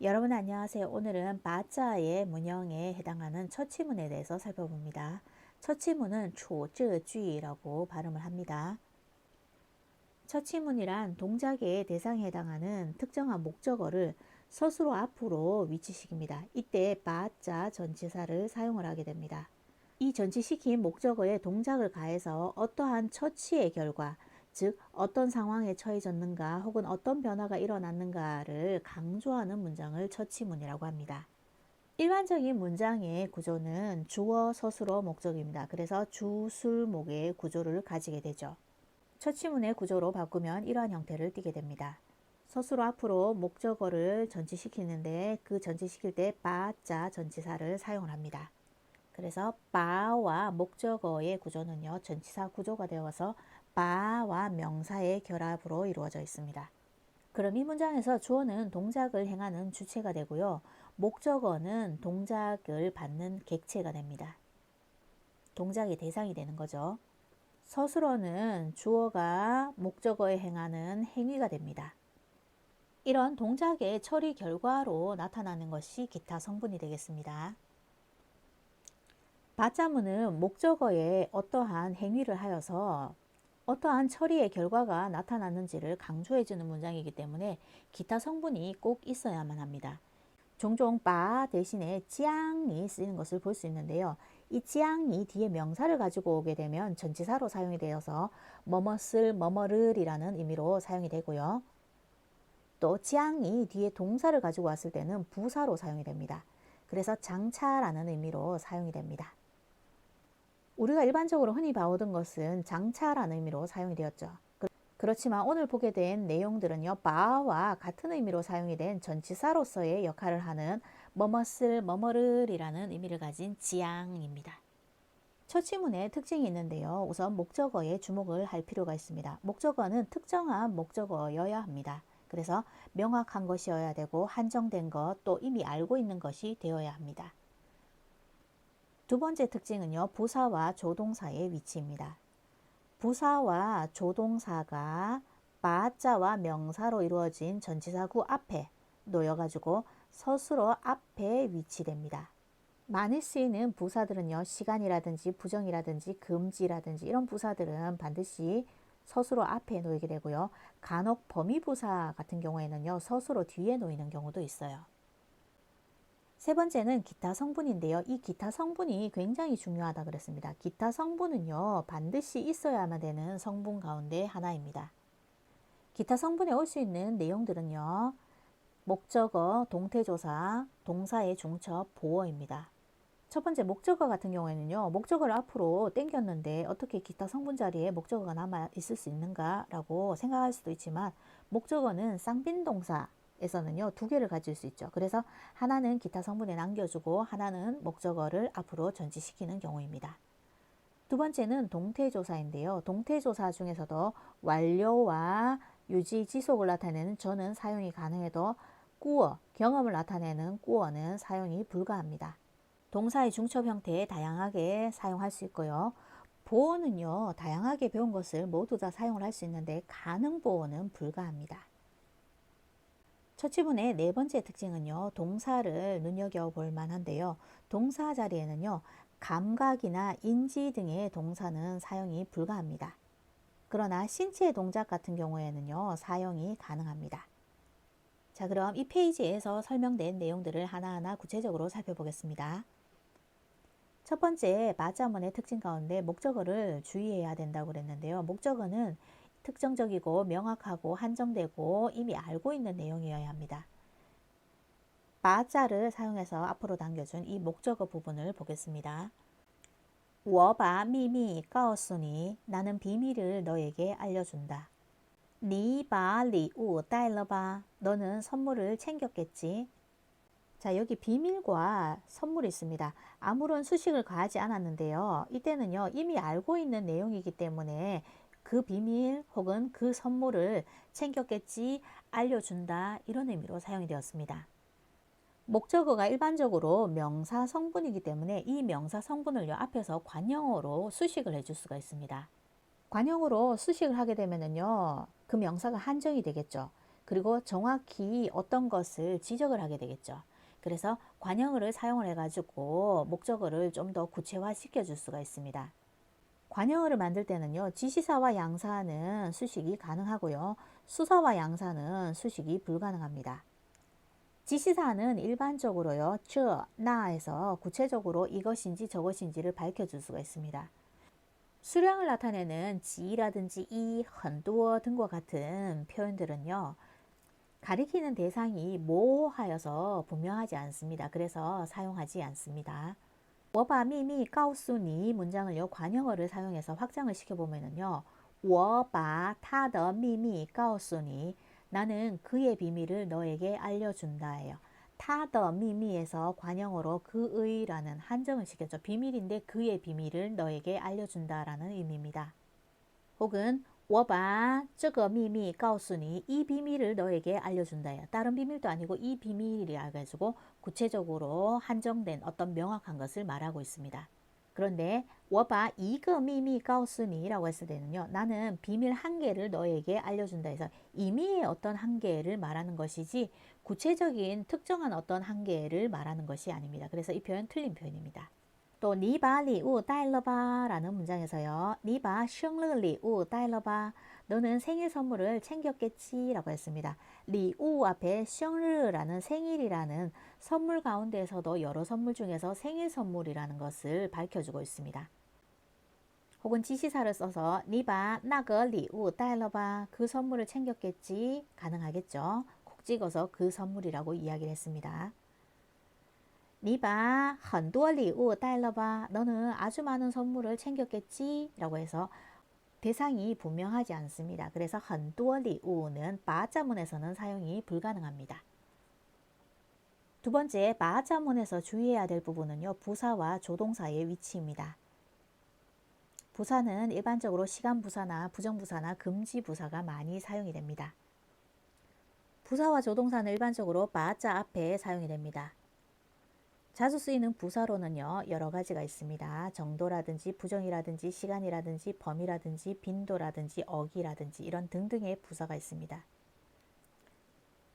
여러분 안녕하세요. 오늘은 바자의 문형에 해당하는 첫 지문에 대해서 살펴봅니다. 첫 지문은 초즈쥐라고 발음을 합니다. 첫 지문이란 동작의 대상에 해당하는 특정한 목적어를 서술어 앞으로 위치시킵니다. 이때 바자 전치사를 사용을 하게 됩니다. 이 전치시킨 목적어에 동작을 가해서 어떠한 처치의 결과, 즉 어떤 상황에 처해졌는가 혹은 어떤 변화가 일어났는가를 강조하는 문장을 처치문이라고 합니다. 일반적인 문장의 구조는 주어, 서술어, 목적입니다. 그래서 주술목의 구조를 가지게 되죠. 처치문의 구조로 바꾸면 이러한 형태를 띠게 됩니다. 서술어 앞으로 목적어를 전치시키는데 그 전치시킬 때 바자 전치사를 사용을 합니다. 그래서 바와 목적어의 구조는요, 전치사 구조가 되어서 바와 명사의 결합으로 이루어져 있습니다. 그럼 이 문장에서 주어는 동작을 행하는 주체가 되고요, 목적어는 동작을 받는 객체가 됩니다. 동작의 대상이 되는 거죠. 서술어는 주어가 목적어에 행하는 행위가 됩니다. 이런 동작의 처리 결과로 나타나는 것이 기타 성분이 되겠습니다. 바자문은 목적어에 어떠한 행위를 하여서 어떠한 처리의 결과가 나타났는지를 강조해주는 문장이기 때문에 기타 성분이 꼭 있어야만 합니다. 종종 바 대신에 짱이 쓰이는 것을 볼 수 있는데요. 이 짱이 뒤에 명사를 가지고 오게 되면 전치사로 사용이 되어서 뭐뭇을 뭐뭐를 이라는 의미로 사용이 되고요. 또 짱이 뒤에 동사를 가지고 왔을 때는 부사로 사용이 됩니다. 그래서 장차라는 의미로 사용이 됩니다. 우리가 일반적으로 흔히 봐오던 것은 장차라는 의미로 사용이 되었죠. 그렇지만 오늘 보게 된 내용들은요, 바와 같은 의미로 사용이 된 전치사로서의 역할을 하는 뭐뭇을 뭐뭐를 이라는 의미를 가진 지향입니다. 첫 지문에 특징이 있는데요. 우선 목적어에 주목을 할 필요가 있습니다. 목적어는 특정한 목적어여야 합니다. 그래서 명확한 것이어야 되고 한정된 것, 또 이미 알고 있는 것이 되어야 합니다. 두 번째 특징은요, 부사와 조동사의 위치입니다. 부사와 조동사가 바자와 명사로 이루어진 전치사구 앞에 놓여가지고 서술어 앞에 위치됩니다. 많이 쓰이는 부사들은요, 시간이라든지 부정이라든지 금지라든지 이런 부사들은 반드시 서술어 앞에 놓이게 되고요. 간혹 범위부사 같은 경우에는요, 서술어 뒤에 놓이는 경우도 있어요. 세 번째는 기타 성분인데요. 이 기타 성분이 굉장히 중요하다 그랬습니다. 기타 성분은요, 반드시 있어야만 되는 성분 가운데 하나입니다. 기타 성분에 올 수 있는 내용들은요, 목적어, 동태조사, 동사의 중첩, 보어입니다. 첫 번째 목적어 같은 경우에는요, 목적어를 앞으로 당겼는데 어떻게 기타 성분 자리에 목적어가 남아 있을 수 있는가 라고 생각할 수도 있지만, 목적어는 쌍빈동사 에서는요, 두 개를 가질 수 있죠. 그래서 하나는 기타 성분에 남겨주고 하나는 목적어를 앞으로 전치시키는 경우입니다. 두 번째는 동태조사인데요. 동태조사 중에서도 완료와 유지, 지속을 나타내는 저는 사용이 가능해도 꾸어, 경험을 나타내는 꾸어는 사용이 불가합니다. 동사의 중첩 형태에 다양하게 사용할 수 있고요. 보어는요, 다양하게 배운 것을 모두 다 사용을 할 수 있는데 가능 보어는 불가합니다. 첫 지문의 네 번째 특징은요, 동사를 눈여겨볼 만한데요. 동사 자리에는요, 감각이나 인지 등의 동사는 사용이 불가합니다. 그러나 신체 동작 같은 경우에는요, 사용이 가능합니다. 자, 그럼 이 페이지에서 설명된 내용들을 하나하나 구체적으로 살펴보겠습니다. 첫 번째, 바자문의 특징 가운데 목적어를 주의해야 된다고 그랬는데요. 목적어는 특정적이고 명확하고 한정되고 이미 알고 있는 내용이어야 합니다. 바자를 사용해서 앞으로 당겨준 이 목적어 부분을 보겠습니다. 我把秘密告诉你, 나는 비밀을 너에게 알려준다. 你把礼物带了吧, 너는 선물을 챙겼겠지. 자, 여기 비밀과 선물이 있습니다. 아무런 수식을 가하지 않았는데요. 이때는요, 이미 알고 있는 내용이기 때문에 그 비밀 혹은 그 선물을 챙겼겠지, 알려준다, 이런 의미로 사용이 되었습니다. 목적어가 일반적으로 명사 성분이기 때문에 이 명사 성분을요, 앞에서 관형어로 수식을 해줄 수가 있습니다. 관형어로 수식을 하게 되면은요, 그 명사가 한정이 되겠죠. 그리고 정확히 어떤 것을 지적을 하게 되겠죠. 그래서 관형어를 사용을 해가지고 목적어를 좀 더 구체화 시켜줄 수가 있습니다. 관형어를 만들 때는요, 지시사와 양사는 수식이 가능하고요, 수사와 양사는 수식이 불가능합니다. 지시사는 일반적으로요, 저, 나에서 구체적으로 이것인지 저것인지를 밝혀줄 수가 있습니다. 수량을 나타내는 지라든지 이, 很多 등과 같은 표현들은요, 가리키는 대상이 모호하여서 분명하지 않습니다. 그래서 사용하지 않습니다. 我把秘密告诉你 문장을요, 관형어를 사용해서 확장을 시켜보면은요, 我把他的秘密告诉你 나는 그의 비밀을 너에게 알려준다예요. 他的秘密에서 관형어로 그의라는 한정을 시켰죠. 비밀인데 그의 비밀을 너에게 알려준다라는 의미입니다. 혹은 我把这个秘密告诉你 이 비밀을 너에게 알려준다예요. 다른 비밀도 아니고 이 비밀이라 가지고 구체적으로 한정된 어떤 명확한 것을 말하고 있습니다. 그런데 我把一个秘密告诉你라고 했을 때는요, 나는 비밀 한 개를 너에게 알려준다 해서 임의의 어떤 한 개를 말하는 것이지 구체적인 특정한 어떤 한 개를 말하는 것이 아닙니다. 그래서 이 표현 틀린 표현입니다. 또你把礼物带了吧라는 문장에서요, 你把生日礼物带了吧, 너는 생일 선물을 챙겼겠지 라고 했습니다. 礼物 앞에 生日라는 생일이라는 선물 가운데에서도 여러 선물 중에서 생일 선물이라는 것을 밝혀주고 있습니다. 혹은 지시사를 써서 你把那个礼物带了吧, 그 선물을 챙겼겠지, 가능하겠죠. 콕 찍어서 그 선물이라고 이야기를 했습니다. 你把很多礼物带了吧, 너는 아주 많은 선물을 챙겼겠지 라고 해서 대상이 분명하지 않습니다. 그래서 很多礼物는 바자문에서는 사용이 불가능합니다. 두 번째, 바자문에서 주의해야 될 부분은요, 부사와 조동사의 위치입니다. 부사는 일반적으로 시간부사나 부정부사나 금지부사가 많이 사용이 됩니다. 부사와 조동사는 일반적으로 바자 앞에 사용이 됩니다. 자주 쓰이는 부사로는요, 여러 가지가 있습니다. 정도라든지 부정이라든지 시간이라든지 범위라든지 빈도라든지 어기라든지 이런 등등의 부사가 있습니다.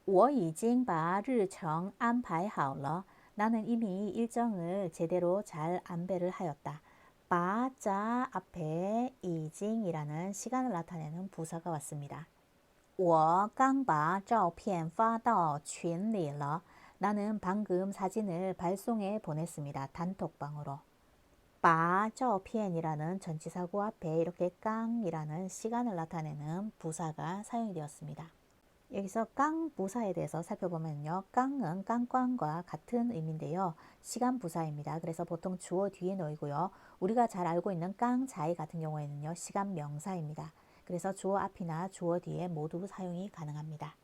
我已经把日程安排好了. 나는 이미 일정을 제대로 잘 안배를 하였다. 바자 앞에 已经이라는 시간을 나타내는 부사가 왔습니다. 我刚把照片发到群里了. 나는 방금 사진을 발송해 보냈습니다. 단톡방으로. 바, 照片이라는 전치사구 앞에 이렇게 깡이라는 시간을 나타내는 부사가 사용이 되었습니다. 여기서 깡 부사에 대해서 살펴보면요, 깡은 깡꽝과 같은 의미인데요, 시간 부사입니다. 그래서 보통 주어 뒤에 놓이고요, 우리가 잘 알고 있는 깡자이 같은 경우에는요, 시간 명사입니다. 그래서 주어 앞이나 주어 뒤에 모두 사용이 가능합니다.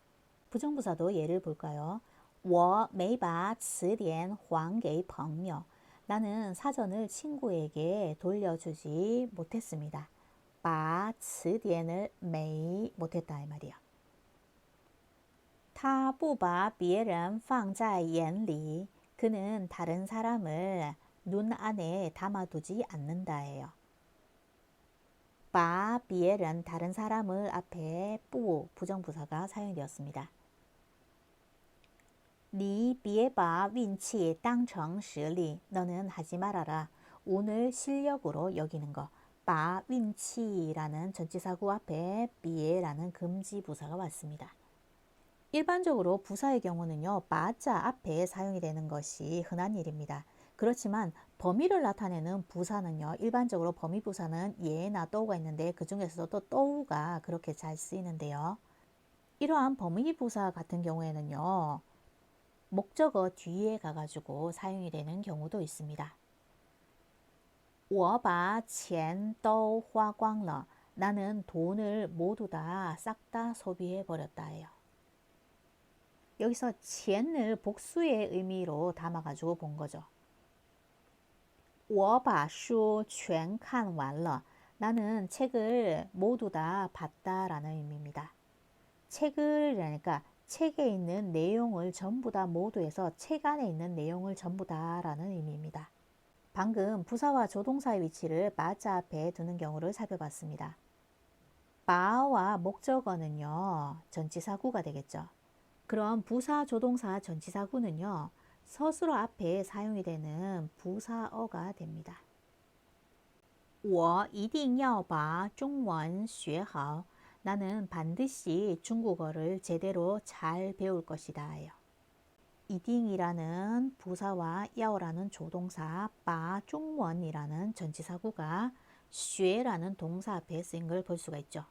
부정부사도 예를 볼까요? 我没把词典还给朋友. 나는 사전을 친구에게 돌려주지 못했습니다. 把词典을没 못했다 이 말이야. 他不把别人放在眼里. 그는 다른 사람을 눈 안에 담아두지 않는다예요. 把别人 다른 사람을 앞에 不 부정부사가 사용되었습니다. 你别把运气当成实力. 너는 하지 말아라. 운을 실력으로 여기는 거. 把运气라는 전치사구 앞에 别라는 금지부사가 왔습니다. 일반적으로 부사의 경우는요, 바자 앞에 사용이 되는 것이 흔한 일입니다. 그렇지만 범위를 나타내는 부사는요, 일반적으로 범위부사는 예나 또우가 있는데 그 중에서도 또 또우가 그렇게 잘 쓰이는데요. 이러한 범위부사 같은 경우에는요, 목적어 뒤에 가가지고 사용이 되는 경우도 있습니다. 我把钱都花光了. 나는 돈을 모두 다 싹 다 소비해 버렸다예요. 여기서 钱을 복수의 의미로 담아가지고 본 거죠. 我把书全看完了. 나는 책을 모두 다 봤다라는 의미입니다. 책을 그러니까 책에 있는 내용을 전부 다 모두 해서 책 안에 있는 내용을 전부 다라는 의미입니다. 방금 부사와 조동사의 위치를 바자 앞에 두는 경우를 살펴봤습니다. 바와 목적어는요, 전치사구가 되겠죠. 그럼 부사, 조동사, 전치사구는요, 서술어 앞에 사용이 되는 부사어가 됩니다. 我一定要把中文学好. 나는 반드시 중국어를 제대로 잘 배울 것이다. 이딩이라는 부사와 야오라는 조동사, 바 중원이라는 전치사구가 学라는 동사 앞에 쓰인 걸 볼 수가 있죠.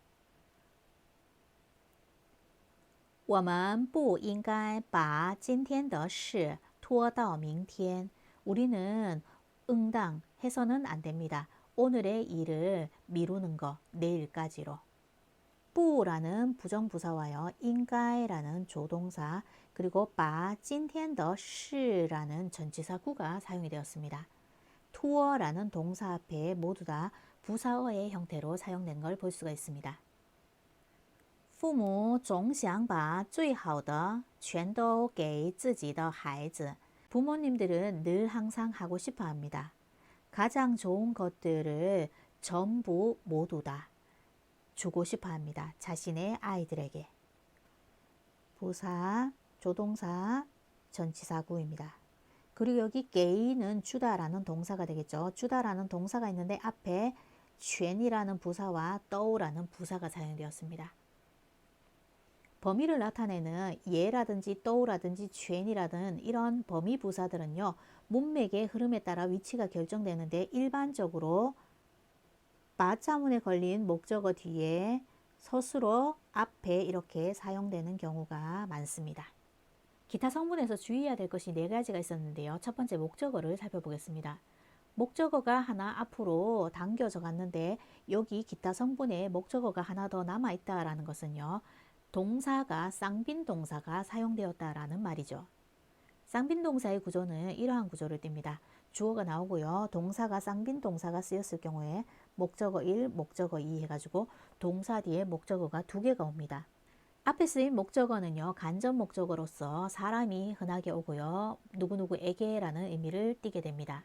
我们不应该把今天的事拖到明天. 우리는 응당 해서는 안 됩니다. 오늘의 일을 미루는 거 내일까지로. 뿌라는 부정부사와요. 인가이라는 조동사 그리고 바 찐텐더 시라는 전치사구가 사용이 되었습니다. 투어라는 동사 앞에 모두 다 부사어의 형태로 사용된 걸 볼 수가 있습니다. 父母总想把最好的全都给自己的孩子. 부모님들은 늘 항상 하고 싶어 합니다. 가장 좋은 것들을 전부 모두 다 주고 싶어 합니다. 자신의 아이들에게. 부사, 조동사, 전치사구입니다. 그리고 여기 게이는 주다라는 동사가 되겠죠. 주다라는 동사가 있는데 앞에 쉔이라는 부사와 떠우라는 부사가 사용되었습니다. 범위를 나타내는 예라든지 떠우라든지 쉔이라든 이런 범위 부사들은요. 문맥의 흐름에 따라 위치가 결정되는데 일반적으로 바자문에 걸린 목적어 뒤에 서술어 앞에 이렇게 사용되는 경우가 많습니다. 기타 성분에서 주의해야 될 것이 4가지가 있었는데요. 첫 번째 목적어를 살펴보겠습니다. 목적어가 하나 앞으로 당겨져 갔는데 여기 기타 성분에 목적어가 하나 더 남아있다라는 것은요. 동사가 쌍빈 동사가 사용되었다라는 말이죠. 쌍빈 동사의 구조는 이러한 구조를 띱니다. 주어가 나오고요. 동사가 쌍빈 동사가 쓰였을 경우에 목적어 1, 목적어 2 해가지고 동사 뒤에 목적어가 2개가 옵니다. 앞에 쓰인 목적어는요. 간접 목적어로서 사람이 흔하게 오고요. 누구누구에게라는 의미를 띠게 됩니다.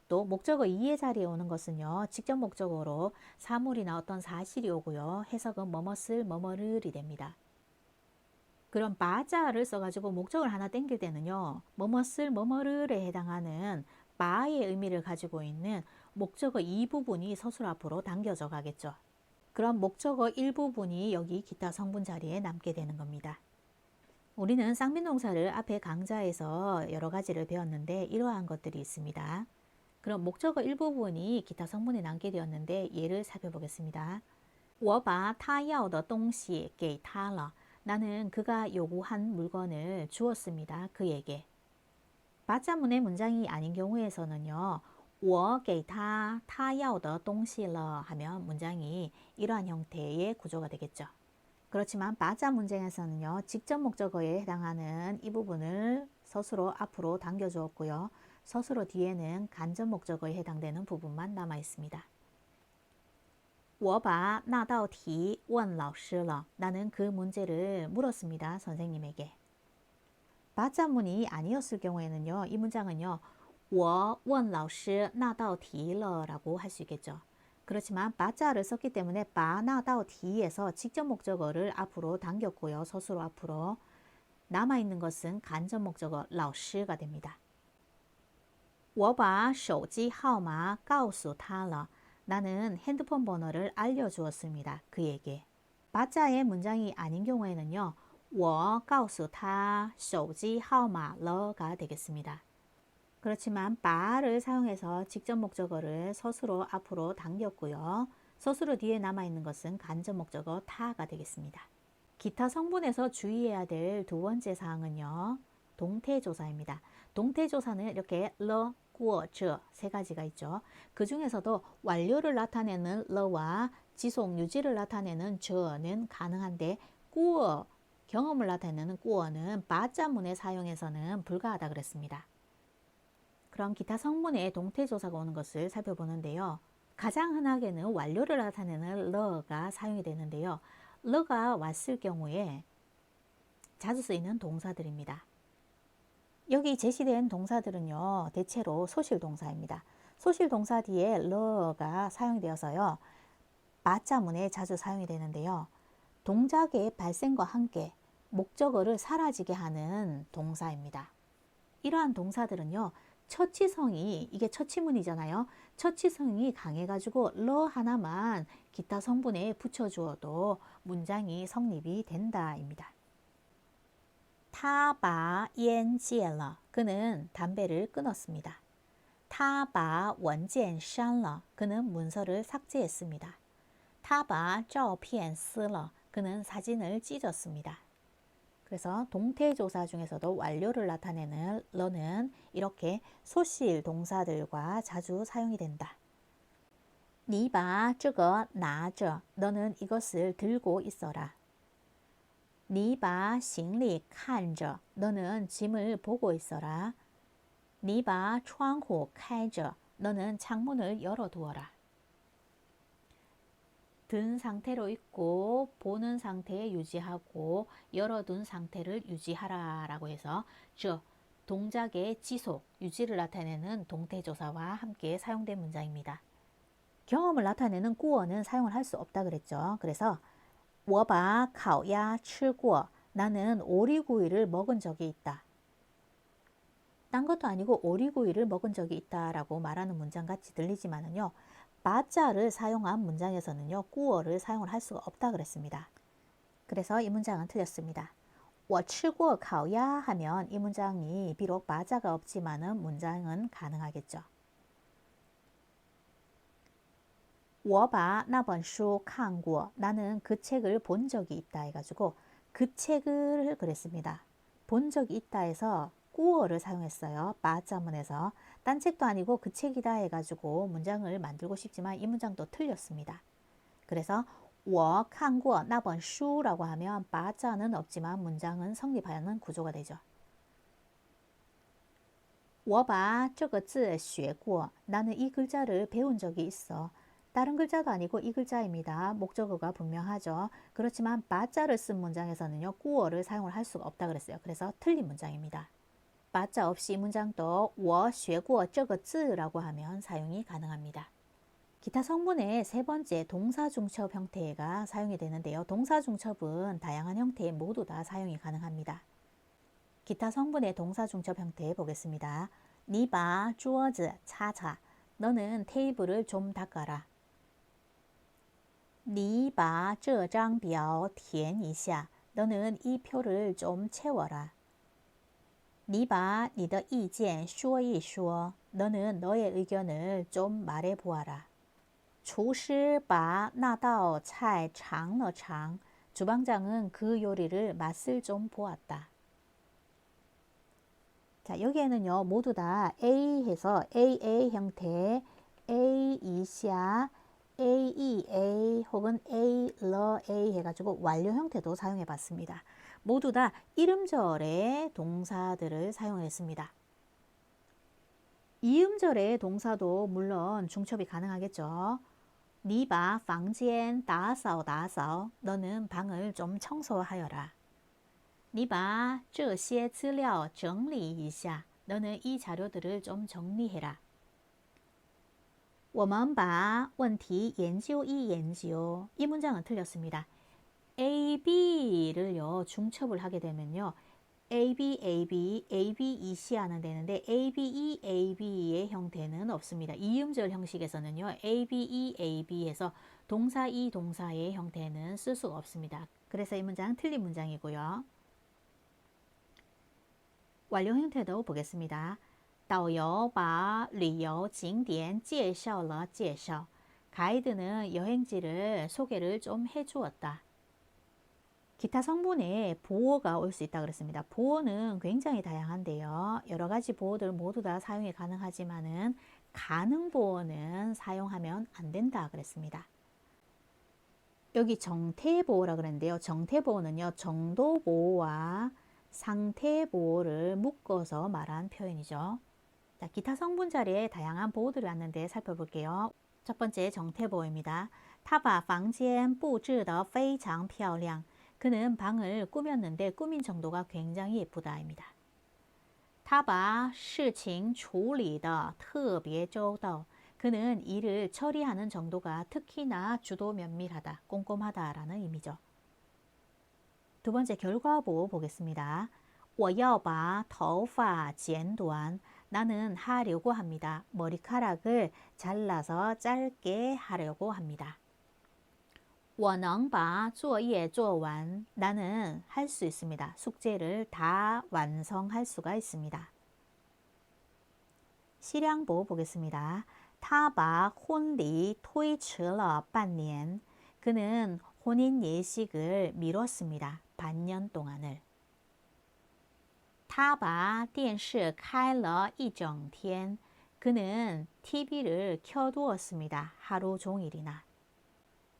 또 목적어 2의 자리에 오는 것은요. 직접 목적어로 사물이나 어떤 사실이 오고요. 해석은 뭐뭇을 뭐뭐를이 됩니다. 그럼 바자를 써가지고 목적을 하나 땡길 때는요. 뭐뭇을 뭐뭐를에 해당하는 바의 의미를 가지고 있는 목적어 2부분이 서술 앞으로 당겨져 가겠죠. 그럼 목적어 1부분이 여기 기타 성분 자리에 남게 되는 겁니다. 우리는 쌍빈동사를 앞에 강좌에서 여러 가지를 배웠는데 이러한 것들이 있습니다. 그럼 목적어 일부분이 기타 성분에 남게 되었는데 예를 살펴보겠습니다. 我把他要的东西给他了. 나는 그가 요구한 물건을 주었습니다. 그에게. 바자문의 문장이 아닌 경우에서는요. 我给他他要的东西了 하면 문장이 이러한 형태의 구조가 되겠죠. 그렇지만 바자 문장에서는요. 직접 목적어에 해당하는 이 부분을 서술어 앞으로 당겨주었고요. 서술어 뒤에는 간접 목적어에 해당되는 부분만 남아 있습니다. 我把那道题问老师了. 나는 그 문제를 물었습니다. 선생님에게. 바자문이 아니었을 경우에는요. 이 문장은요. 我问老师那道题了 라고 할 수 있겠죠. 그렇지만 바자를 썼기 때문에 바那道题에서 직접 목적어를 앞으로 당겼고요. 서술어 앞으로. 남아있는 것은 간접 목적어 老师가 됩니다. 我把手机号码告诉他了. 나는 핸드폰 번호를 알려주었습니다. 그에게. 바자의 문장이 아닌 경우에는요. 我告诉他手机号码了가 되겠습니다. 그렇지만 바를 사용해서 직접 목적어를 서술어 앞으로 당겼고요. 서술어 뒤에 남아있는 것은 간접 목적어 타가 되겠습니다. 기타 성분에서 주의해야 될 두 번째 사항은요. 동태조사입니다. 동태조사는 이렇게 러, 꾸어, 저 세 가지가 있죠. 그 중에서도 완료를 나타내는 러와 지속 유지를 나타내는 저는 가능한데 꾸어, 경험을 나타내는 꾸어는 바자문에 사용해서는 불가하다 그랬습니다. 그럼 기타 성분에 동태조사가 오는 것을 살펴보는데요. 가장 흔하게는 완료를 나타내는 러가 사용이 되는데요. 러가 왔을 경우에 자주 쓰이는 동사들입니다. 여기 제시된 동사들은요. 대체로 소실동사입니다. 소실동사 뒤에 러가 사용되어서요. 바자문에 자주 사용이 되는데요. 동작의 발생과 함께 목적어를 사라지게 하는 동사입니다. 이러한 동사들은요, 처치성이, 이게 처치문이잖아요. 처치성이 강해가지고 러 하나만 기타 성분에 붙여주어도 문장이 성립이 된다입니다. 타바 옌戒了 그는 담배를 끊었습니다. 타바 원젠 删了 그는 문서를 삭제했습니다. 타바 照片撕了 그는 사진을 찢었습니다. 그래서 동태조사 중에서도 완료를 나타내는 러는 이렇게 소실 동사들과 자주 사용이 된다. 你把这个拿着 너는 이것을 들고 있어라. 你把行李看着 너는 짐을 보고 있어라. 你把窗户开着 너는 창문을 열어두어라. 든 상태로 있고 보는 상태에 유지하고 열어둔 상태를 유지하라 라고 해서 저 동작의 지속, 유지를 나타내는 동태조사와 함께 사용된 문장입니다. 경험을 나타내는 꾸어는 사용을 할 수 없다 그랬죠. 그래서 我把烤鸭吃过 나는 오리구이를 먹은 적이 있다. 딴 것도 아니고 오리구이를 먹은 적이 있다라고 말하는 문장 같이 들리지만은요. 바자를 사용한 문장에서는요. 꾸어를 사용을 할 수가 없다 그랬습니다. 그래서 이 문장은 틀렸습니다. 我吃过烤鸭 하면 이 문장이 비록 바자가 없지만은 문장은 가능하겠죠. 我把那本书看过 나는 그 책을 본 적이 있다 해가지고 그 책을 그랬습니다. 본 적이 있다 해서 꾸어를 사용했어요. 바자문에서 딴 책도 아니고 그 책이다 해가지고 문장을 만들고 싶지만 이 문장도 틀렸습니다. 그래서 我看过那本书라고 하면 바자는 없지만 문장은 성립하는 구조가 되죠. 我把这个字学过 나는 이 글자를 배운 적이 있어. 다른 글자도 아니고 이 글자입니다. 목적어가 분명하죠. 그렇지만 바자를 쓴 문장에서는요. 꾸어를 사용을 할 수가 없다 그랬어요. 그래서 틀린 문장입니다. 바자 없이 이 문장도 我学过这个字라고 하면 사용이 가능합니다. 기타 성분의 세 번째 동사중첩 형태가 사용이 되는데요. 동사중첩은 다양한 형태에 모두 다 사용이 가능합니다. 기타 성분의 동사중첩 형태 보겠습니다. 你把桌子擦擦 너는 테이블을 좀 닦아라. 你把这张表填一下 너는 이 표를 좀 채워라. 你把你的意见说一说 너는 너의 의견을 좀 말해보아라. 厨师把那道菜尝了尝 주방장은 그 요리를 맛을 좀 보았다. 자, 여기에는요 모두 다 A 해서 AA 형태 A 이샤 AEA 혹은 A, 러 A 해가지고 완료 형태도 사용해 봤습니다. 모두 다 이음절의 동사들을 사용했습니다. 이음절의 동사도 물론 중첩이 가능하겠죠. 你把房间打扫打扫 너는 방을 좀 청소하여라. 你把这些资料整理一下 너는 이 자료들을 좀 정리해라. 我们把问题研究一研究 이 문장은 틀렸습니다. A, B를요 중첩을 하게 되면요. A, B, A, B, A, B, 이시하는 되는데 A, B, E, A, B의 형태는 없습니다. 이음절 형식에서는요. A, B, E, A, B에서 동사, 이 동사의 형태는 쓸 수가 없습니다. 그래서 이 문장은 틀린 문장이고요. 완료 형태도 보겠습니다. 导游把旅游景点介绍了介绍 가이드는 여행지를 소개를 좀 해주었다. 기타 성분에 보어가 올 수 있다 그랬습니다. 보어는 굉장히 다양한데요. 여러 가지 보어들 모두 다 사용이 가능하지만은 가능 보어는 사용하면 안 된다 그랬습니다. 여기 정태 보어라 그랬는데요. 정태 보어는요. 정도 보어와 상태 보어를 묶어서 말한 표현이죠. 자, 기타 성분 자리에 다양한 보어들이 왔는데 살펴볼게요. 첫 번째 정태 보어입니다. 他把房间布置得非常漂亮 그는 방을 꾸몄는데 꾸민 정도가 굉장히 예쁘다입니다. 他把事情处理得特别周到 그는 일을 처리하는 정도가 특히나 주도 면밀하다, 꼼꼼하다라는 의미죠. 두 번째 결과보 보겠습니다. 我要把头发剪短. 나는 하려고 합니다. 머리카락을 잘라서 짧게 하려고 합니다. 我能把作业做完. 나는 할 수 있습니다. 숙제를 다 완성할 수가 있습니다. 실양보 보겠습니다. 他把婚礼推迟了半年. 그는 혼인 예식을 미뤘습니다. 반년 동안을. 他把电视开了一整天. 그는 TV를 켜두었습니다. 하루 종일이나.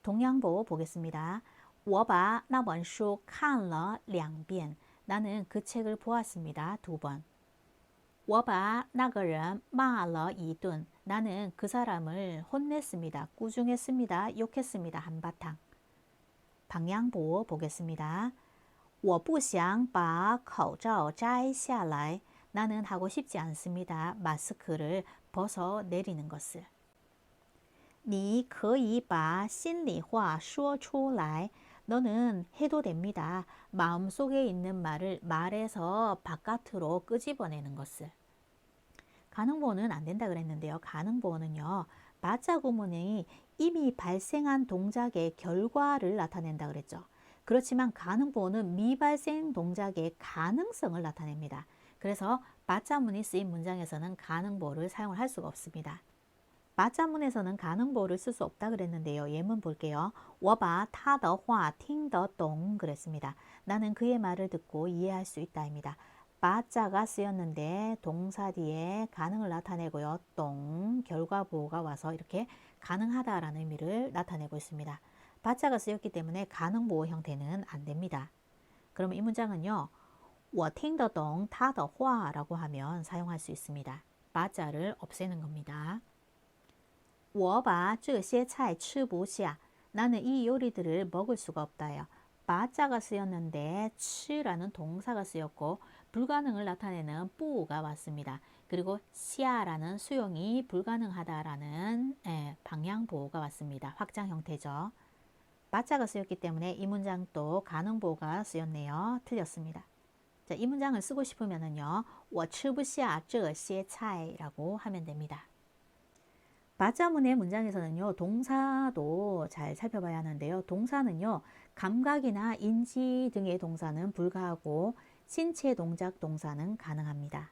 동양보 보겠습니다. 我把那本书看了2遍. 나는 그 책을 보았습니다. 2번. 我把那个人骂了一顿. 나는 그 사람을 혼냈습니다. 꾸중했습니다. 욕했습니다. 한바탕. 방향보 보겠습니다. 我不想把口罩摘下来. 나는 하고 싶지 않습니다. 마스크를 벗어내리는 것을. 你可以把心里话说出来. 너는 해도 됩니다. 마음속에 있는 말을 말해서 바깥으로 끄집어내는 것을. 가능보호는 안 된다 그랬는데요. 가능보호는요. 맞자 구문이 이미 발생한 동작의 결과를 나타낸다 그랬죠. 그렇지만 가능보호는 미발생 동작의 가능성을 나타냅니다. 그래서 맞자문이 쓰인 문장에서는 가능보호를 사용을 할 수가 없습니다. 맞자문에서는 가능보호를 쓸 수 없다 그랬는데요. 예문 볼게요. 我把他的话听得懂 그랬습니다. 나는 그의 말을 듣고 이해할 수 있다입니다. 맞자가 쓰였는데 동사 뒤에 가능을 나타내고요. 똥 결과보호가 와서 이렇게 가능하다라는 의미를 나타내고 있습니다. 맞자가 쓰였기 때문에 가능보호 형태는 안 됩니다. 그럼 이 문장은요. 我听得懂他的话라고 하면 사용할 수 있습니다. 맞자를 없애는 겁니다. 我把这些菜吃不下. 나는 이 요리들을 먹을 수가 없다요. 바자가 쓰였는데 치라는 동사가 쓰였고 불가능을 나타내는 뿌가 왔습니다. 그리고 시아라는 수용이 불가능하다라는 방향보호가 왔습니다. 확장 형태죠. 바자가 쓰였기 때문에 이 문장도 가능보호가 쓰였네요. 틀렸습니다. 자, 이 문장을 쓰고 싶으면은요. 我吃不下这些菜라고 하면 됩니다. 맞자문의 문장에서는요. 동사도 잘 살펴봐야 하는데요. 동사는요. 감각이나 인지 등의 동사는 불가하고 신체 동작 동사는 가능합니다.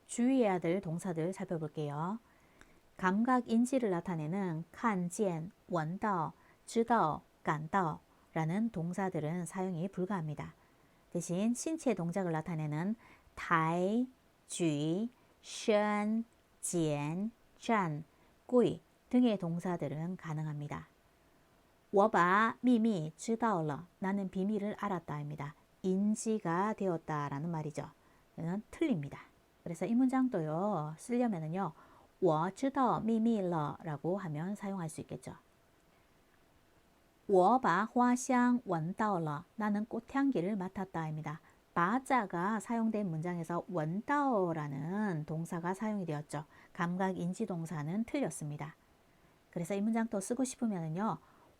주의해야 될 동사들 살펴볼게요. 감각 인지를 나타내는 看见, 闻到, 知道, 感到라는 동사들은 사용이 불가합니다. 대신 신체 동작을 나타내는 抬, 举, 伸, 捡, 站, 贵 등의 동사들은 가능합니다. 我把秘密知道了. 나는 비밀을 알았다입니다. 인지가 되었다라는 말이죠. 이는 틀립니다. 그래서 이 문장도요. 쓰려면은요. 我知道秘密了 라고 하면 사용할 수 있겠죠. 我把花香闻到了. 나는 꽃향기를 맡았다입니다. 바자가 사용된 문장에서 闻到라는 동사가 사용이 되었죠. 감각 인지 동사는 틀렸습니다. 그래서 이 문장 또 쓰고 싶으면요.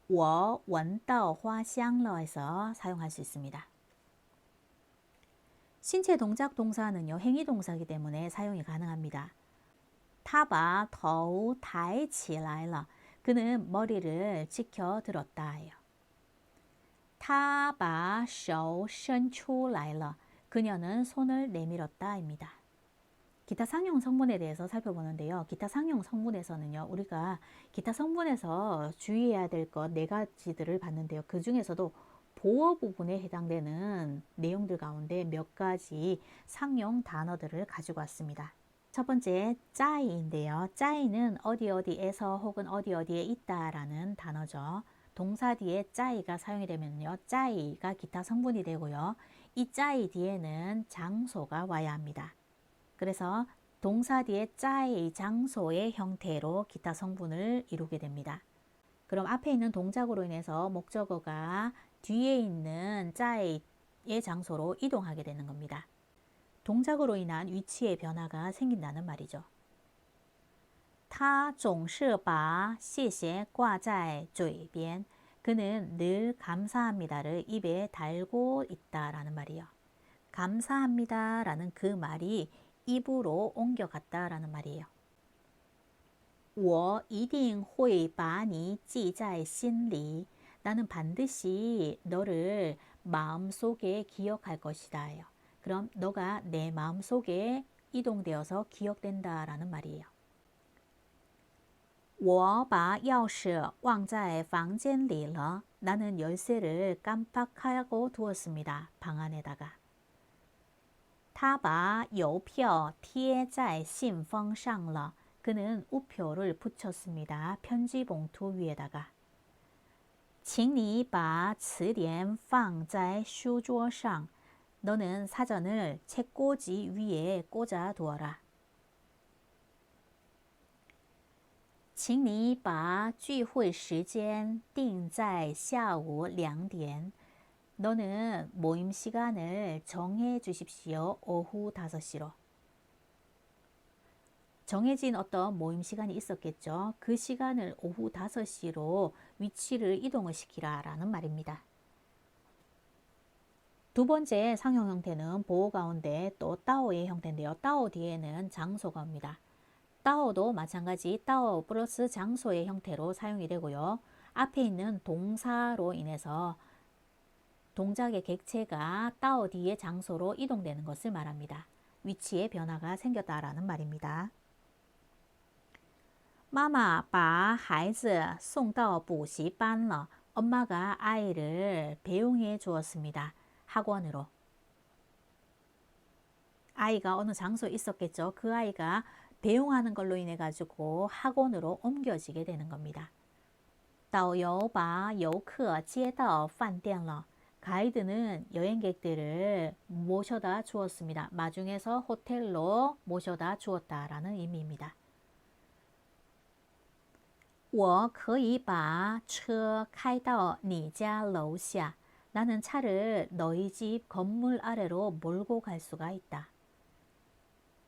我闻到花香了 해서 사용할 수 있습니다. 신체 동작 동사는요. 행위 동사이기 때문에 사용이 가능합니다. 他把头抬起来了. 그는 머리를 치켜 들었다 해요. 他把手伸出来了. 그녀는 손을 내밀었다입니다. 기타 상용 성분에 대해서 살펴보는데요. 기타 상용 성분에서는요. 우리가 기타 성분에서 주의해야 될 것 4가지들을 봤는데요. 그 중에서도 보어 부분에 해당되는 내용들 가운데 몇 가지 상용 단어들을 가지고 왔습니다. 첫 번째 짜이인데요. 짜이는 어디 어디에서 혹은 어디 어디에 있다라는 단어죠. 동사 뒤에 짜이가 사용이 되면요. 짜이가 기타 성분이 되고요. 이 짜이 뒤에는 장소가 와야 합니다. 그래서 동사 뒤에 짜이 장소의 형태로 기타 성분을 이루게 됩니다. 그럼 앞에 있는 동작으로 인해서 목적어가 뒤에 있는 짜이의 장소로 이동하게 되는 겁니다. 동작으로 인한 위치의 변화가 생긴다는 말이죠. 他他总是把谢谢挂在嘴边. 그는 늘 감사합니다를 입에 달고 있다라는 말이요. 감사합니다라는 그 말이 입으로 옮겨갔다라는 말이에요. 我一定会把你记在心里. 나는 반드시 너를 마음속에 기억할 것이다. 그럼 너가 내 마음속에 이동되어서 기억된다라는 말이에요. 我把钥匙忘在房间里了. 나는 열쇠를 깜빡하고 두었습니다. 방 안에다가. 他把邮票贴在信封上了. 그는 우표를 붙였습니다. 편지 봉투 위에다가. 请你把词典放在书桌上. 너는 사전을 책꽂이 위에 꽂아 두어라. 请你把聚会时间定在下午2点. 너는 모임 시간을 정해 주십시오. 오후 5시로. 정해진 어떤 모임 시간이 있었겠죠. 그 시간을 오후 5시로 위치를 이동을 시키라 라는 말입니다. 두 번째 상용 형태는 보호 가운데 또 따오의 형태인데요. 따오 뒤에는 장소가 옵니다. 따오도 마찬가지 따오 플러스 장소의 형태로 사용이 되고요. 앞에 있는 동사로 인해서 동작의 객체가 따오 뒤의 장소로 이동되는 것을 말합니다. 위치의 변화가 생겼다라는 말입니다. 妈妈把孩子送到补习班了. 엄마가 아이를 배웅해 주었습니다. 학원으로. 아이가 어느 장소에 있었겠죠. 그 아이가 배웅하는 걸로 인해 가지고 학원으로 옮겨지게 되는 겁니다. 导游把游客接到饭店了. 가이드는 여행객들을 모셔다 주었습니다. 마중에서 호텔로 모셔다 주었다라는 의미입니다. 我可以把车开到你家楼下. 나는 차를 너희 집 건물 아래로 몰고 갈 수가 있다.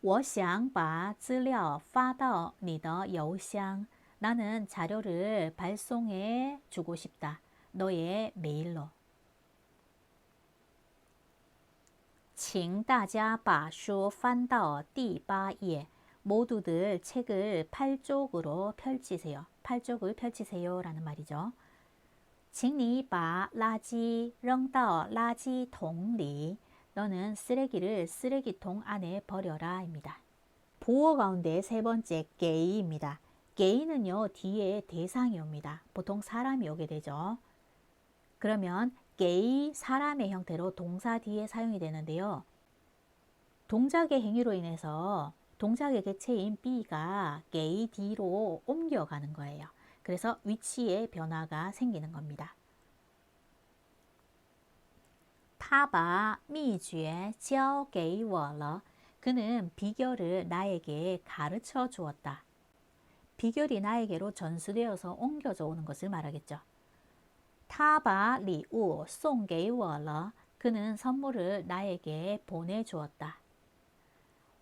我想把资料发到你的邮箱. 나는 자료를 발송해 주고 싶다. 너의 메일로. 请大家把书翻到第8页. 모두들 책을 8쪽으로 펼치세요. 8쪽을 펼치세요 라는 말이죠. 请你把垃圾扔到垃圾桶里. 너는 쓰레기를 쓰레기통 안에 버려라 입니다. 보호 가운데 세 번째 게이입니다. 게이는요 뒤에 대상이 옵니다. 보통 사람이 오게 되죠. 그러면 게이 사람의 형태로 동사 뒤에 사용이 되는데요. 동작의 행위로 인해서 동작의 객체인 B가 게이 D로 옮겨가는 거예요. 그래서 위치의 변화가 생기는 겁니다. 他把秘诀交给我了. 그는 비결을 나에게 가르쳐 주었다. 비결이 나에게로 전수되어서 옮겨져 오는 것을 말하겠죠. 他把礼物送给我了. 그는 선물을 나에게 보내주었다.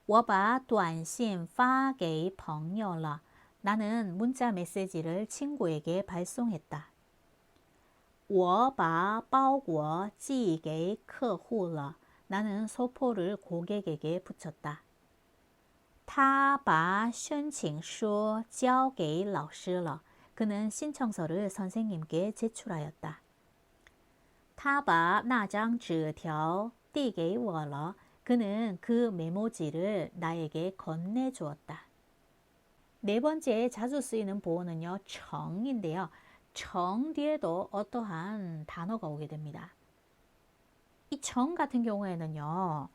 我把短信发给朋友了. 나는 문자 메시지를 친구에게 발송했다. 我把包裹寄给客户了. 나는 소포를 고객에게 붙였다. 他把申请书交给老师了. 그는 신청서를 선생님께 제출하였다. 他把那张纸条递给我了. 그는 그 메모지를 나에게 건네주었다. 네 번째 자주 쓰이는 보호는요, 정인데요. 정 뒤에도 어떠한 단어가 오게 됩니다. 이 정 같은 경우에는요,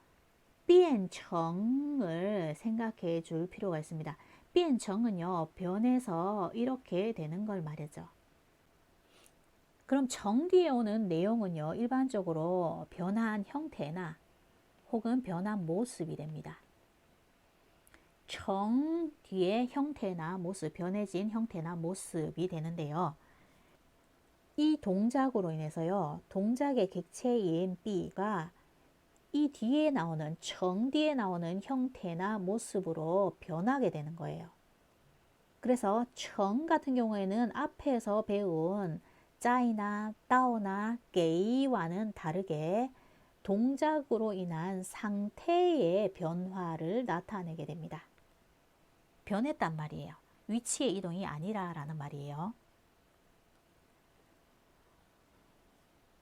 变成을 생각해 줄 필요가 있습니다. 变成은요, 변해서 이렇게 되는 걸 말이죠. 그럼 정 뒤에 오는 내용은요, 일반적으로 변한 형태나 혹은 변한 모습이 됩니다. 정 뒤에 형태나 모습, 변해진 형태나 모습이 되는데요. 이 동작으로 인해서요, 동작의 객체인 B가 이 뒤에 나오는, 정 뒤에 나오는 형태나 모습으로 변하게 되는 거예요. 그래서 청 같은 경우에는 앞에서 배운 짜이나 따오나 게이와는 다르게 동작으로 인한 상태의 변화를 나타내게 됩니다. 변했단 말이에요. 위치의 이동이 아니라라는 말이에요.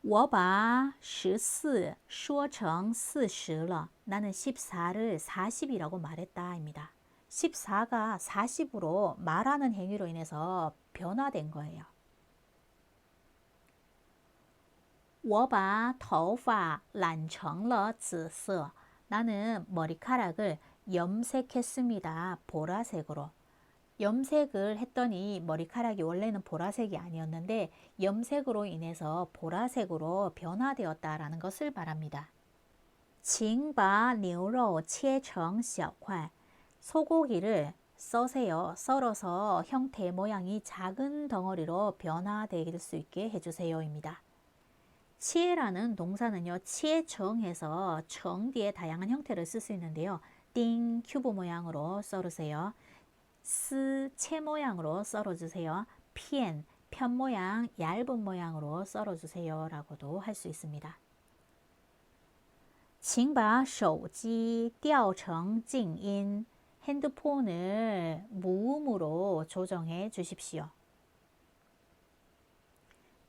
我把14说成40了. 나는 14를 40이라고 말했다 입니다. 14가 40으로 말하는 행위로 인해서 변화된 거예요. 我把头发染成了紫色. 나는 머리카락을 염색했습니다. 보라색으로. 염색을 했더니 머리카락이 원래는 보라색이 아니었는데 염색으로 인해서 보라색으로 변화되었다라는 것을 말합니다. 请把牛肉切成小块. 소고기를 써세요. 썰어서 형태 모양이 작은 덩어리로 변화될 수 있게 해주세요입니다. 치에라는 동사는요, 치에정해서 정 뒤에 다양한 형태를 쓸 수 있는데요. 띵 큐브 모양으로 썰으세요. 스 채 모양으로 썰어주세요. 피엔 편 모양 얇은 모양으로 썰어주세요 라고도 할 수 있습니다. 请把手机调成静音. 핸드폰을 무음으로 조정해 주십시오.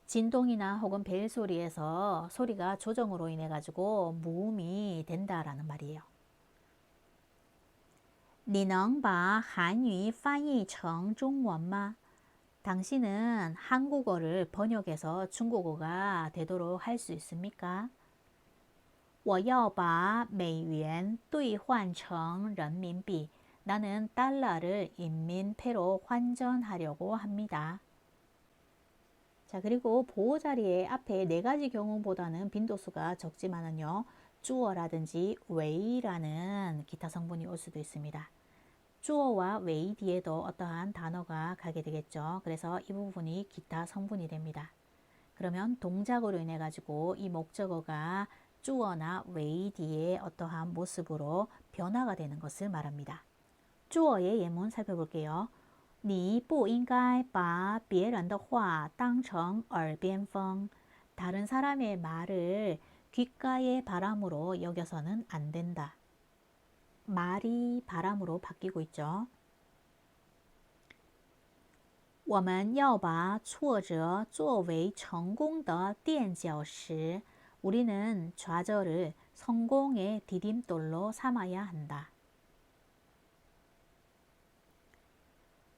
진동이나 혹은 벨 소리에서 소리가 조정으로 인해 가지고 무음이 된다라는 말이에요. 你能把韩语翻译成中文吗? 당신은 한국어를 번역해서 중국어가 되도록 할 수 있습니까? 我要把美元兑换成人民币. 나는 달러를 인민폐로 환전하려고 합니다. 자, 그리고 보호자리의 앞에 네 가지 경우보다는 빈도수가 적지만은요, 주어라든지 웨이라는 기타 성분이 올 수도 있습니다. 주어와 웨이 뒤에도 어떠한 단어가 가게 되겠죠. 그래서 이 부분이 기타 성분이 됩니다. 그러면 동작으로 인해 가지고 이 목적어가 주어나 웨이 뒤에 어떠한 모습으로 변화가 되는 것을 말합니다. 주어의 예문 살펴볼게요. 你不应该把别人的话当成耳边风. 다른 사람의 말을 귓가의 바람으로 여겨서는 안 된다. 말이 바람으로 바뀌고 있죠. 我们要把挫折作为成功的垫脚石. 우리는 좌절을 성공의 디딤돌로 삼아야 한다.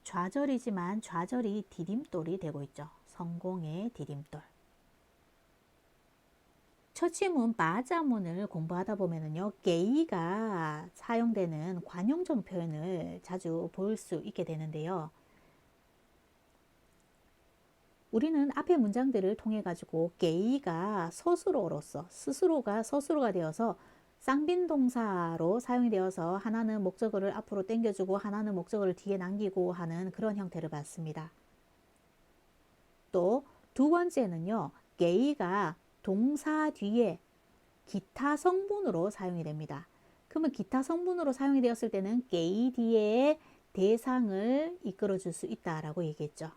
좌절이지만 좌절이 디딤돌이 되고 있죠. 성공의 디딤돌. 처치문 바자문을 공부하다 보면은요, 게이가 사용되는 관용적 표현을 자주 볼 수 있게 되는데요. 우리는 앞의 문장들을 통해 가지고 게이가 스스로가 되어서 쌍빈 동사로 사용이 되어서 하나는 목적어를 앞으로 당겨주고 하나는 목적어를 뒤에 남기고 하는 그런 형태를 봤습니다. 또 두 번째는요, 게이가 동사 뒤에 기타 성분으로 사용이 됩니다. 그러면 기타 성분으로 사용이 되었을 때는 게이 뒤에 대상을 이끌어 줄 수 있다라고 얘기했죠.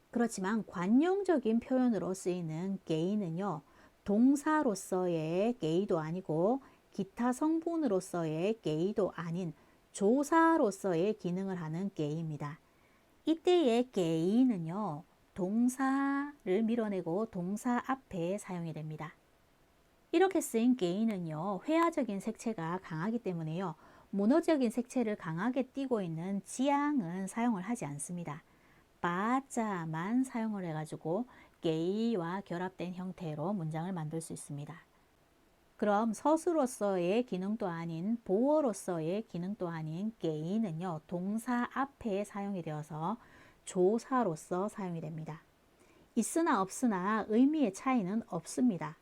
그렇지만 관용적인 표현으로 쓰이는 게이는요, 동사로서의 게이도 아니고 기타 성분으로서의 게이도 아닌 조사로서의 기능을 하는 게이입니다. 이때의 게이는요, 동사를 밀어내고 동사 앞에 사용이 됩니다. 이렇게 쓰인 게이는요, 회화적인 색채가 강하기 때문에요, 문어적인 색채를 강하게 띠고 있는 지향은 사용을 하지 않습니다. 바자만 사용을 해가지고 게이와 결합된 형태로 문장을 만들 수 있습니다. 그럼 서술로서의 기능도 아닌 보어로서의 기능도 아닌 게이는요, 동사 앞에 사용이 되어서 조사로서 사용이 됩니다. 있으나 없으나 의미의 차이는 없습니다.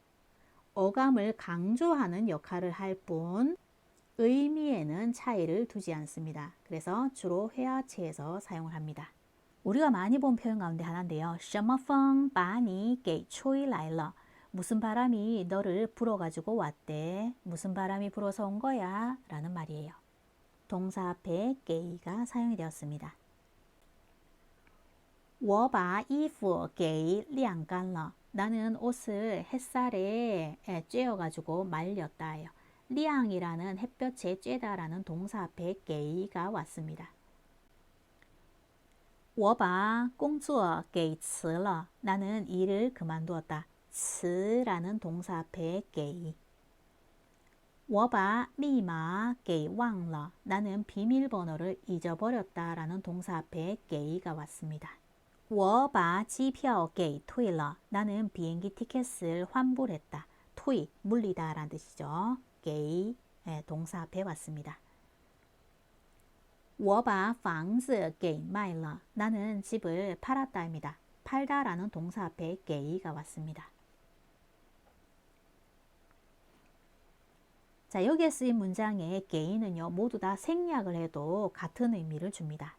어감을 강조하는 역할을 할 뿐 의미에는 차이를 두지 않습니다. 그래서 주로 회화체에서 사용을 합니다. 우리가 많이 본 표현 가운데 하나인데요. 什么风把你给吹来了? 무슨 바람이 너를 불어가지고 왔대? 무슨 바람이 불어서 온 거야? 라는 말이에요. 동사 앞에 게이가 사용이 되었습니다. 我把衣服给晾干了. 나는 옷을 햇살에 쬐어가지고 말렸다예요. 량이라는 햇볕에 쬐다라는 동사 앞에 게이가 왔습니다. 我把工作给辞了. 나는 일을 그만두었다. 辞라는 동사 앞에 게이. 我把密码给忘了. 나는 비밀번호를 잊어버렸다라는 동사 앞에 게이가 왔습니다. 我把机票给退了. 나는 비행기 티켓을 환불했다.退, 물리다 라는 뜻이죠. 게 동사 앞에 왔습니다. 我把房子给卖了. 나는 집을 팔았다입니다. 팔다 라는 동사 앞에 게이가 왔습니다. 자, 여기에 쓰인 문장의 게이는요, 모두 다 생략을 해도 같은 의미를 줍니다.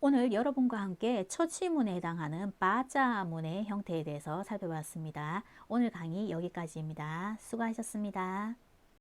오늘 여러분과 함께 처치문에 해당하는 바자문의 형태에 대해서 살펴봤습니다. 오늘 강의 여기까지입니다. 수고하셨습니다.